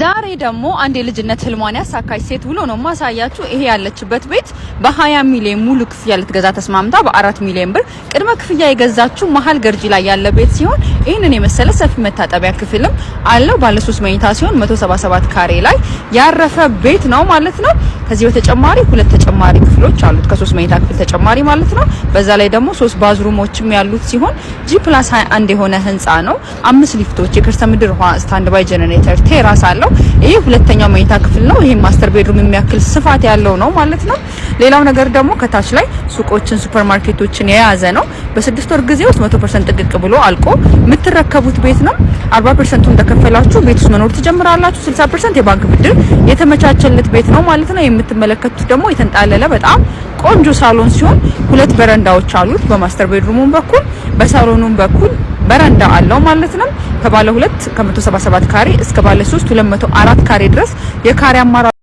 ዛሬ ደግሞ አንድ የልጅነት ህልሟን ያሳካች ሴት ብሎ ነው ማሳያችሁ። ይሄ ያለችበት ቤት በ20 ሚሊዮን ሙሉ ክፍያ ልትገዛ ተስማምታ በ4 ሚሊዮን ብር ቅድመ ክፍያ የገዛችው መሀል ገርጂ ላይ ያለ ቤት ሲሆን ይሄንን የመሰለ ሰፊ መታጠቢያ ክፍልም አለው። ባለ 3 መኝታ ሲሆን 177 ካሬ ላይ ያረፈ ቤት ነው ማለት ነው። ከዚህ በተጨማሪ ሁለት ተጨማሪ ክፍሎች አሉት ከ3 መኝታ ክፍል ተጨማሪ ማለት ነው። በዛ ላይ ደግሞ 3 ባዝሩሞችም ያሉት ሲሆን G+21 የሆነ ህንጻ ነው። 5 ሊፍቶች፣ የከርሰ ምድር ውሃ፣ ስታንድ ባይ ጄኔሬተር፣ ቴራስ አለው። ይሄ ሁለተኛው መኝታ ክፍል ነው። ይሄ ማስተር ቤድሩም የሚያክል ስፋት ያለው ነው ማለት ነው። ሌላው ነገር ደግሞ ከታች ላይ ሱቆችን፣ ሱፐርማርኬቶችን የያዘ ነው። በ6 ወር ጊዜ ውስጥ 100% ጥቅቅ ብሎ አልቆ የምትረከቡት ቤት ነው። 40% እንደከፈላችሁ ቤት ውስጥ መኖር ትጀምራላችሁ። 60% የባንክ ብድር የተመቻቸለት ቤት ነው ማለት ነው። የምትመለከቱት ደግሞ የተንጣለለ በጣም ቆንጆ ሳሎን ሲሆን 2 በረንዳዎች አሉት። በማስተር ቤድሩሙም በኩል በሳሎኑም በኩል በረንዳ አለው ማለት ነው። ከባለ 2 ከ177 ካሬ እስከ ባለ 3 204 ካሬ ድረስ የካሬ አማራጭ